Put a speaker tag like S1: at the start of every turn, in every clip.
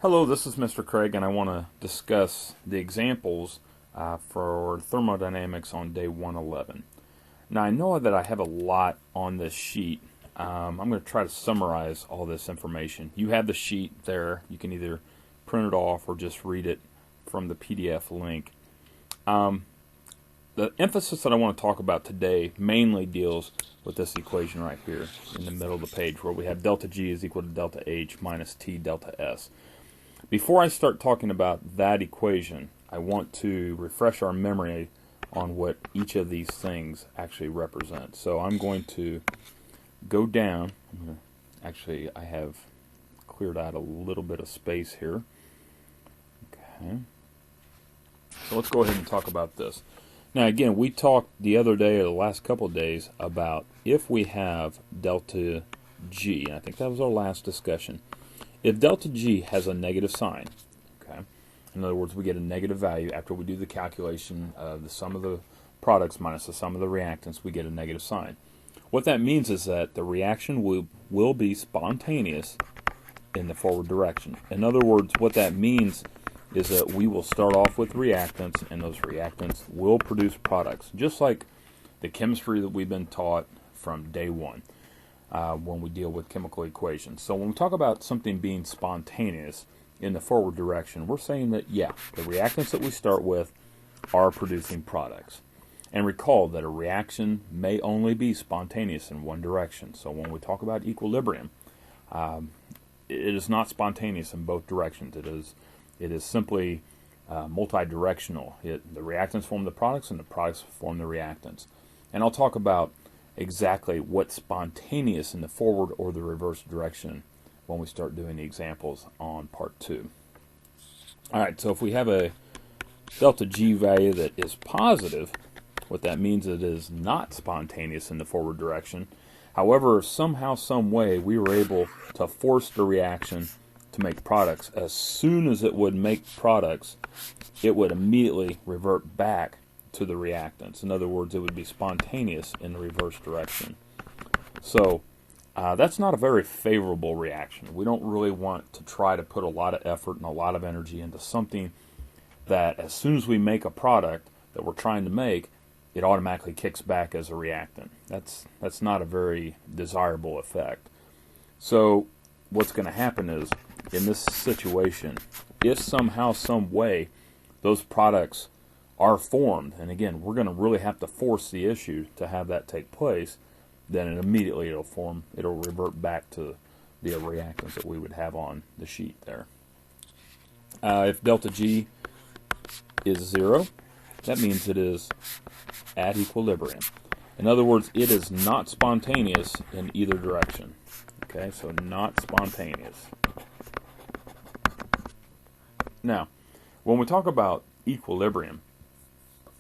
S1: Hello, this is Mr. Craig, and I want to discuss the examples for thermodynamics on day 111. Now, I know that I have a lot on this sheet. I'm going to try to summarize all this information. You have the sheet there. You can either print it off or just read it from the PDF link. The emphasis that I want to talk about today mainly deals with this equation right here in the middle of the page, where we have delta G is equal to delta H minus T delta S. Before I start talking about that equation, I want to refresh our memory on what each of these things actually represent. So I'm going to go down. Actually, I have cleared out a little bit of space here. Okay. So let's go ahead and talk about this. Now again, we talked the other day or the last couple of days about if we have delta G, and I think that was our last discussion. If delta G has a negative sign, okay, in other words, we get a negative value after we do the calculation of the sum of the products minus the sum of the reactants, we get a negative sign. What that means is that the reaction will be spontaneous in the forward direction. In other words, what that means is that we will start off with reactants, and those reactants will produce products, just like the chemistry that we've been taught from day one. When we deal with chemical equations. So when we talk about something being spontaneous in the forward direction, we're saying that, yeah, the reactants that we start with are producing products. And recall that a reaction may only be spontaneous in one direction. So when we talk about equilibrium, it is not spontaneous in both directions. It is simply multi-directional. The reactants form the products, and the products form the reactants. And I'll talk about exactly what's spontaneous in the forward or the reverse direction when we start doing the examples on part 2. Alright, so if we have a delta G value that is positive, what that means is it is not spontaneous in the forward direction. However, somehow, some way, we were able to force the reaction to make products. As soon as it would make products, it would immediately revert back to the reactants. In other words, it would be spontaneous in the reverse direction. So that's not a very favorable reaction. We don't really want to try to put a lot of effort and a lot of energy into something that as soon as we make a product that we're trying to make, it automatically kicks back as a reactant. That's not a very desirable effect. So what's going to happen is, in this situation, if somehow, some way, those products are formed, and again, we're going to really have to force the issue to have that take place, then immediately it'll revert back to the reactants that we would have on the sheet there. If delta G is 0, that means it is at equilibrium. In other words, it is not spontaneous in either direction. Okay, so not spontaneous. Now, when we talk about equilibrium,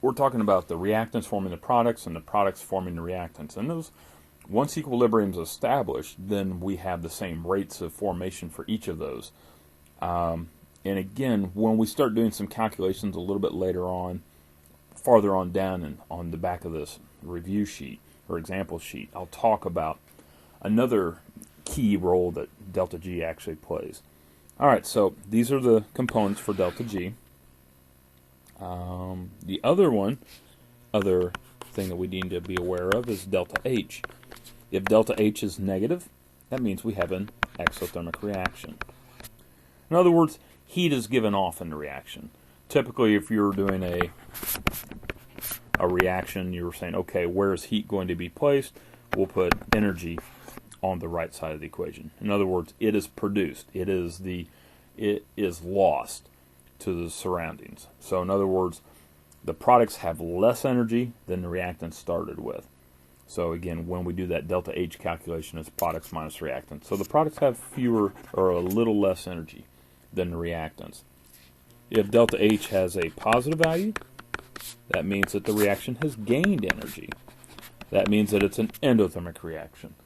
S1: we're talking about the reactants forming the products and the products forming the reactants. And those, once equilibrium is established, then we have the same rates of formation for each of those. And again, when we start doing some calculations a little bit later on, farther on down and on the back of this review sheet or example sheet, I'll talk about another key role that delta G actually plays. Alright, so these are the components for delta G. The other thing that we need to be aware of is delta H. If delta H is negative, that means we have an exothermic reaction. In other words, heat is given off in the reaction. Typically, if you're doing a reaction, you're saying, okay, where is heat going to be placed? We'll put energy on the right side of the equation. In other words, it is produced. It is lost to the surroundings. So in other words, the products have less energy than the reactants started with. So again, when we do that delta H calculation, it's products minus reactants. So the products have fewer or a little less energy than the reactants. If delta H has a positive value, that means that the reaction has gained energy. That means that it's an endothermic reaction.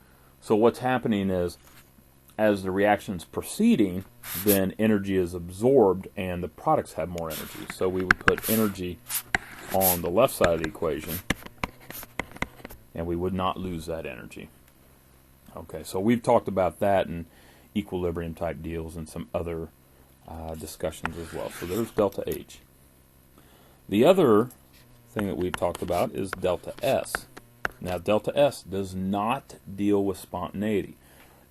S1: So what's happening is, as the reaction is proceeding, then energy is absorbed and the products have more energy. So we would put energy on the left side of the equation, and we would not lose that energy. Okay, so we've talked about that and equilibrium type deals and some other discussions as well. So there's delta H. The other thing that we've talked about is delta S. Now delta S does not deal with spontaneity.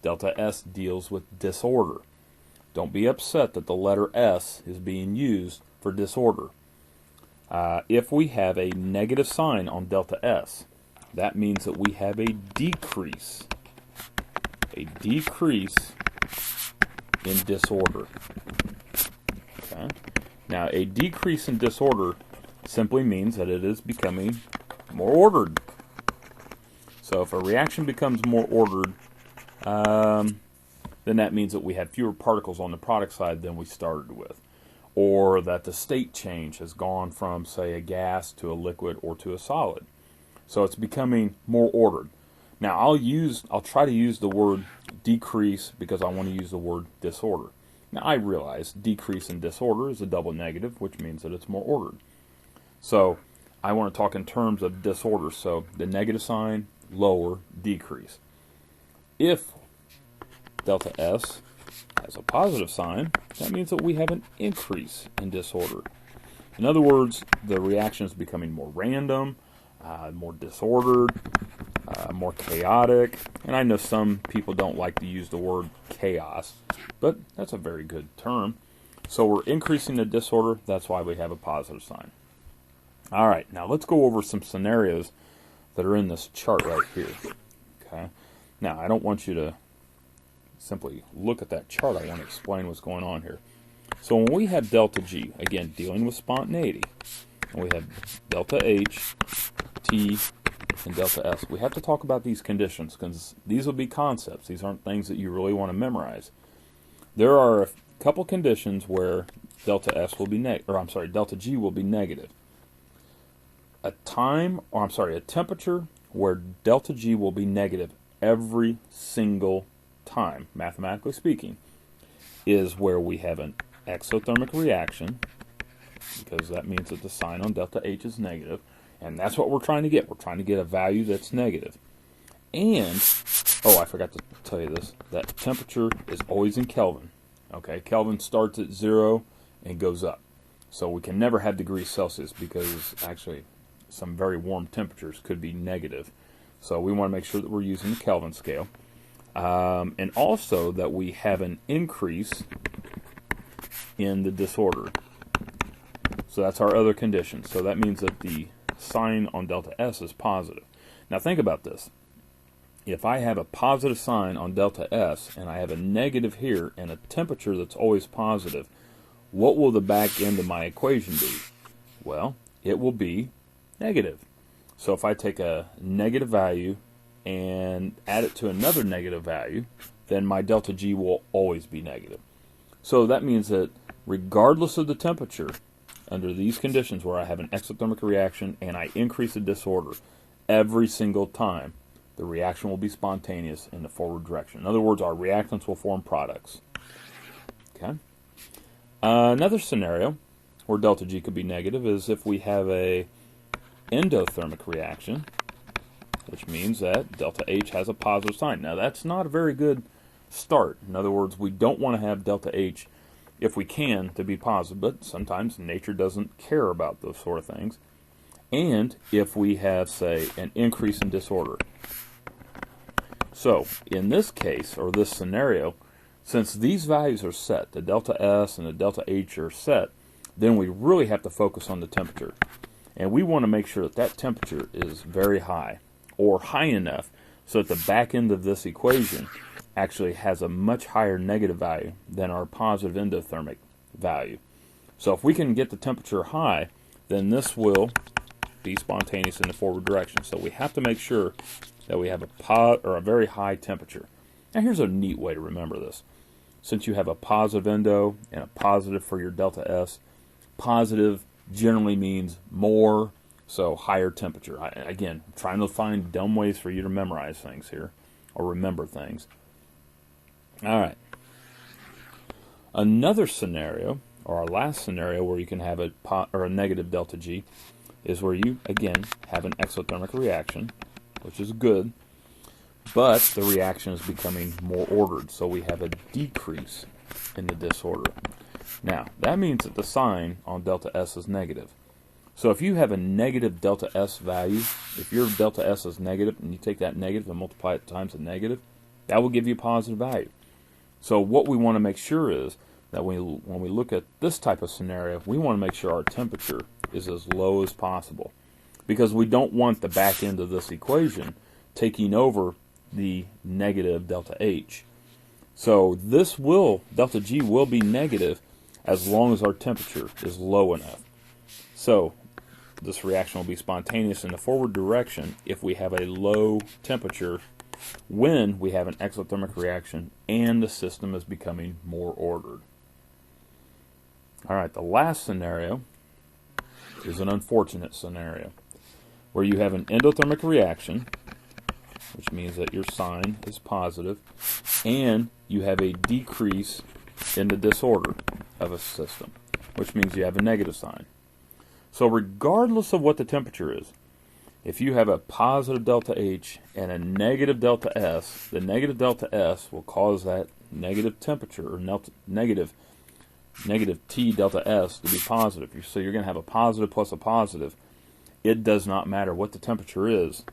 S1: Delta S deals with disorder. Don't be upset that the letter S is being used for disorder. If we have a negative sign on delta S, that means that we have a decrease in disorder. Okay? Now, a decrease in disorder simply means that it is becoming more ordered. So if a reaction becomes more ordered, then that means that we have fewer particles on the product side than we started with, or that the state change has gone from, say, a gas to a liquid or to a solid. So it's becoming more ordered. Now I'll try to use the word decrease because I want to use the word disorder. Now I realize decrease in disorder is a double negative, which means that it's more ordered. So I want to talk in terms of disorder. So the negative sign, lower, decrease. If delta S has a positive sign, that means that we have an increase in disorder. In other words, the reaction is becoming more random, more disordered, more chaotic. And I know some people don't like to use the word chaos, but that's a very good term. So we're increasing the disorder. That's why we have a positive sign. All right, now let's go over some scenarios that are in this chart right here. Okay. Now, I don't want you to simply look at that chart. I want to explain what's going on here. So when we have delta G, again, dealing with spontaneity, and we have delta H, T, and delta S, we have to talk about these conditions because these will be concepts. These aren't things that you really want to memorize. There are a couple conditions where delta S will be delta G will be negative. A temperature where delta G will be negative every single time, mathematically speaking, is where we have an exothermic reaction, because that means that the sign on delta H is negative, and that's what we're trying to get. We're trying to get a value that's negative. And, I forgot to tell you this, that temperature is always in Kelvin. Okay, Kelvin starts at 0 and goes up. So we can never have degrees Celsius because actually some very warm temperatures could be negative. So we want to make sure that we're using the Kelvin scale. And also that we have an increase in the disorder. So that's our other condition. So that means that the sign on delta S is positive. Now think about this. If I have a positive sign on delta S and I have a negative here and a temperature that's always positive, what will the back end of my equation be? Well, it will be negative. So if I take a negative value and add it to another negative value, then my delta G will always be negative. So that means that regardless of the temperature, under these conditions where I have an exothermic reaction and I increase the disorder, every single time the reaction will be spontaneous in the forward direction. In other words, our reactants will form products. Okay. Another scenario where delta G could be negative is if we have a endothermic reaction, which means that delta H has a positive sign. Now that's not a very good start. In other words, we don't want to have delta H, if we can, to be positive, but sometimes nature doesn't care about those sort of things. And if we have, say, an increase in disorder. So in this case, or this scenario, since these values are set, the delta S and the delta H are set, then we really have to focus on the temperature. And we want to make sure that that temperature is very high, or high enough so that the back end of this equation actually has a much higher negative value than our positive endothermic value. So if we can get the temperature high, then this will be spontaneous in the forward direction. So we have to make sure that we have a very high temperature. Now here's a neat way to remember this. Since you have a positive endo and a positive for your delta S, positive generally means more, so higher temperature. Again, I'm trying to find dumb ways for you to memorize things here, or remember things. All right. Another scenario, or our last scenario, where you can have a negative delta G, is where you, again, have an exothermic reaction, which is good, but the reaction is becoming more ordered, so we have a decrease in the disorder. Now, that means that the sign on delta S is negative. So if you have a negative delta S value, if your delta S is negative and you take that negative and multiply it times a negative, that will give you a positive value. So what we want to make sure is that when we look at this type of scenario, we want to make sure our temperature is as low as possible, because we don't want the back end of this equation taking over the negative delta H. So delta G will be negative as long as our temperature is low enough. So this reaction will be spontaneous in the forward direction if we have a low temperature when we have an exothermic reaction and the system is becoming more ordered. All right, the last scenario is an unfortunate scenario where you have an endothermic reaction, which means that your sign is positive, and you have a decrease in the disorder of a system, which means you have a negative sign. So regardless of what the temperature is, if you have a positive delta H and a negative delta S, the negative delta S will cause that negative temperature, or negative T delta S, to be positive. So you're going to have a positive plus a positive. It does not matter what the temperature is,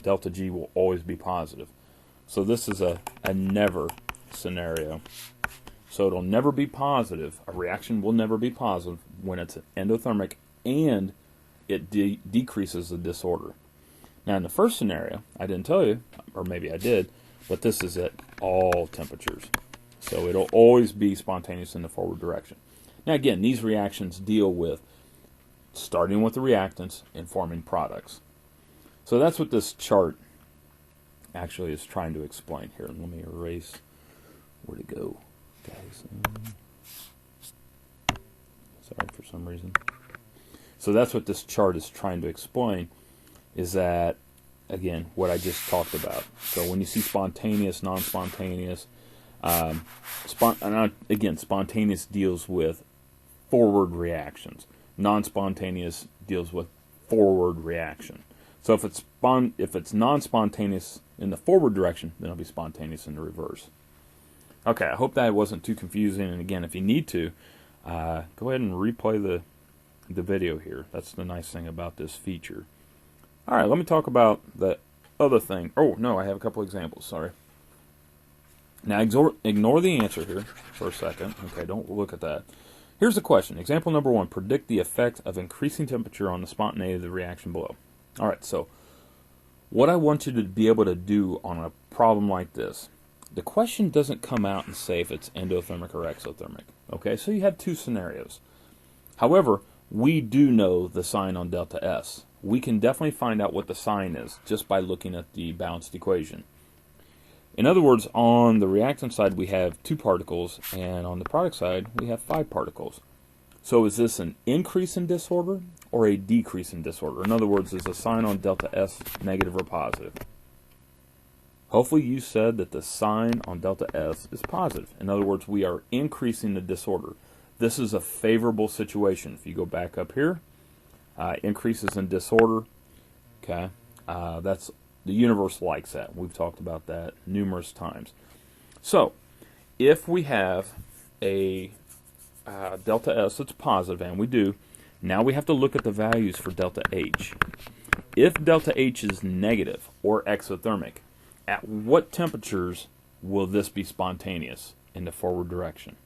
S1: delta G will always be positive. So this is a never scenario. So it'll never be positive. A reaction will never be positive when it's endothermic and it decreases the disorder. Now in the first scenario, I didn't tell you, or maybe I did, but this is at all temperatures. So it'll always be spontaneous in the forward direction. Now again, these reactions deal with starting with the reactants and forming products. So that's what this chart actually is trying to explain here. Let me erase. Where'd it go, guys? Sorry for some reason. So that's what this chart is trying to explain, is that, again, what I just talked about. So when you see spontaneous, non-spontaneous, again, spontaneous deals with forward reactions. Non-spontaneous deals with forward reaction. So if it's non-spontaneous in the forward direction, then it'll be spontaneous in the reverse. Okay, I hope that wasn't too confusing. And again, if you need to, go ahead and replay the video here. That's the nice thing about this feature. All right, let me talk about the other thing. Oh, no, I have a couple examples, sorry. Now, ignore the answer here for a second. Okay, don't look at that. Here's the question. Example number 1, predict the effect of increasing temperature on the spontaneity of the reaction below. All right, so what I want you to be able to do on a problem like this, the question doesn't come out and say if it's endothermic or exothermic. Okay, so you have two scenarios. However, we do know the sign on delta S. We can definitely find out what the sign is just by looking at the balanced equation. In other words, on the reactant side we have 2 particles, and on the product side we have 5 particles. So is this an increase in disorder or a decrease in disorder? In other words, is the sign on delta S negative or positive? Hopefully you said that the sign on delta S is positive. In other words, we are increasing the disorder. This is a favorable situation. If you go back up here, increases in disorder, okay, that's the universe likes that. We've talked about that numerous times. So if we have a delta S that's positive, and we do, now we have to look at the values for delta H. If delta H is negative or exothermic, at what temperatures will this be spontaneous in the forward direction?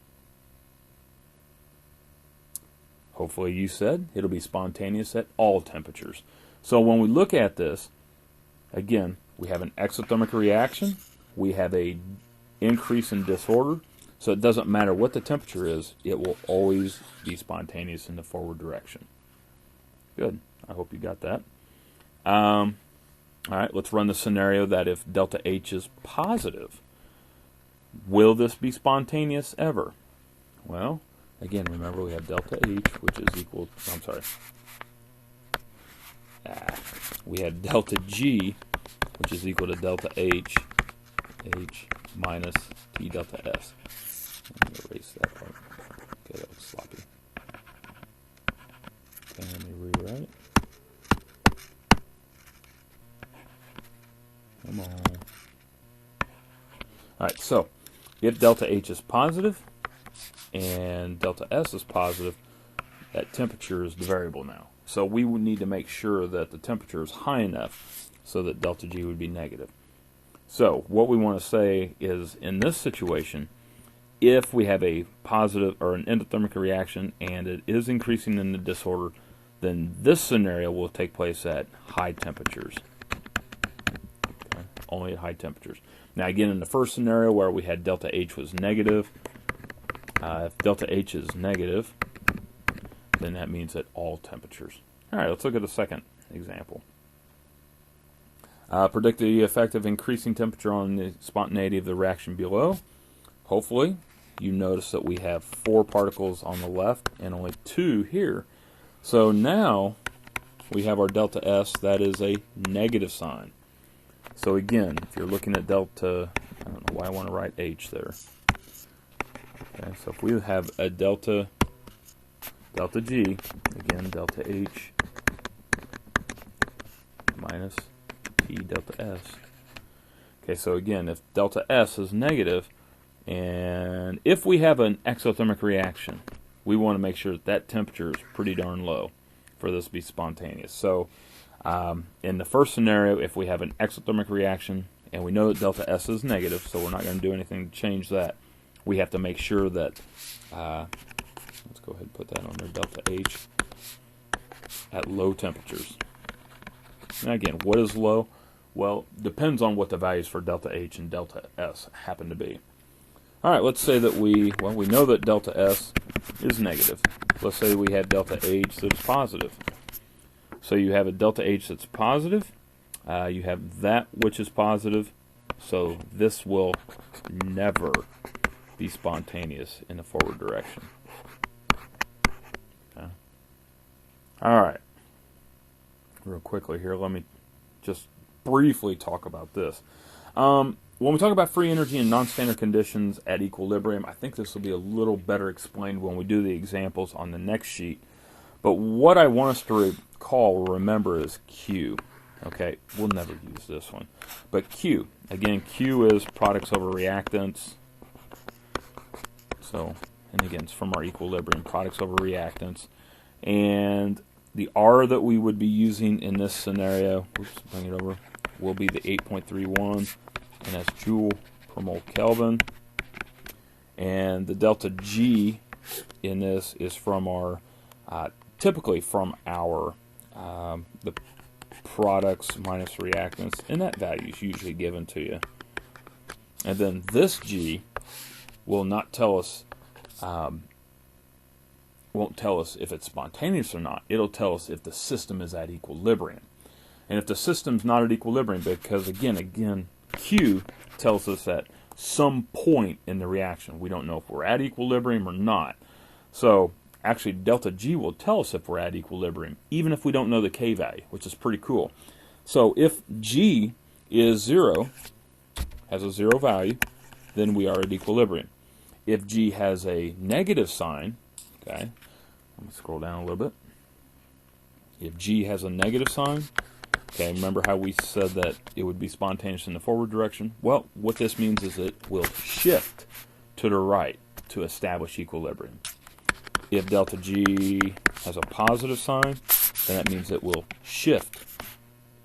S1: Hopefully you said it'll be spontaneous at all temperatures. So when we look at this, again, we have an exothermic reaction, we have a increase in disorder, so it doesn't matter what the temperature is, it will always be spontaneous in the forward direction. Good, I hope you got that. All right, let's run the scenario that if delta H is positive, will this be spontaneous ever? Well, again, remember we have delta H, which is equal, we have delta G, which is equal to delta H minus T delta S. Let me erase that part. Okay, that was sloppy. Okay, let me rewrite it. Come on. Alright, so if delta H is positive, and delta S is positive, that temperature is the variable now. So we would need to make sure that the temperature is high enough so that delta G would be negative. So what we want to say is, in this situation, if we have a positive or an endothermic reaction and it is increasing in the disorder, then this scenario will take place at high temperatures. Okay, only at high temperatures. Now again, in the first scenario where we had delta H was negative, if delta H is negative, then that means at all temperatures. Alright, let's look at the second example. Predict the effect of increasing temperature on the spontaneity of the reaction below. Hopefully, you notice that we have 4 particles on the left and only 2 here. So now we have our delta S, that is a negative sign. So again, if you're looking at delta, I don't know why I want to write H there. Okay, so if we have a delta G, again delta H minus T delta S. Okay, so again, if delta S is negative, and if we have an exothermic reaction, we want to make sure that that temperature is pretty darn low for this to be spontaneous. So in the first scenario, if we have an exothermic reaction and we know that delta S is negative, so we're not going to do anything to change that, we have to make sure that, let's go ahead and put that on there, delta H at low temperatures. Now again, what is low? Well, depends on what the values for delta H and delta S happen to be. Alright, let's say that we know that delta S is negative. Let's say we have delta H that's positive. So you have a delta H that's positive, you have that which is positive, so this will never be spontaneous in the forward direction. Okay. Alright, real quickly here, let me just briefly talk about this. When we talk about free energy in non-standard conditions at equilibrium, I think this will be a little better explained when we do the examples on the next sheet. But what I want us to recall or remember is Q. Okay, we'll never use this one. But Q, again, Q is products over reactants. So, and again, it's from our equilibrium, products over reactants. And the R that we would be using in this scenario, oops, bring it over, will be the 8.31. And that's joule per mole Kelvin. And the delta G in this is from our, typically from our, the products minus reactants, and that value is usually given to you. And then this G will not tell us, won't tell us if it's spontaneous or not. It'll tell us if the system is at equilibrium. And if the system's not at equilibrium, because again, Q tells us at some point in the reaction. We don't know if we're at equilibrium or not. So actually delta G will tell us if we're at equilibrium, even if we don't know the K value, which is pretty cool. So if G is 0, has a 0 value, then we are at equilibrium. If G has a negative sign, okay, let me scroll down a little bit. If G has a negative sign, okay, remember how we said that it would be spontaneous in the forward direction? Well, what this means is it will shift to the right to establish equilibrium. If delta G has a positive sign, then that means it will shift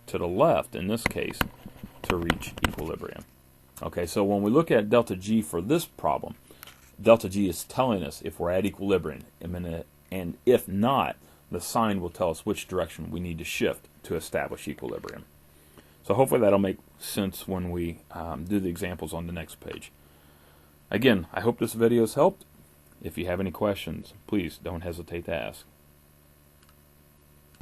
S1: to the left, in this case, to reach equilibrium. Okay, so when we look at delta G for this problem, delta G is telling us if we're at equilibrium, and if not, the sign will tell us which direction we need to shift to establish equilibrium. So hopefully that'll make sense when we do the examples on the next page. Again, I hope this video has helped. If you have any questions, please don't hesitate to ask.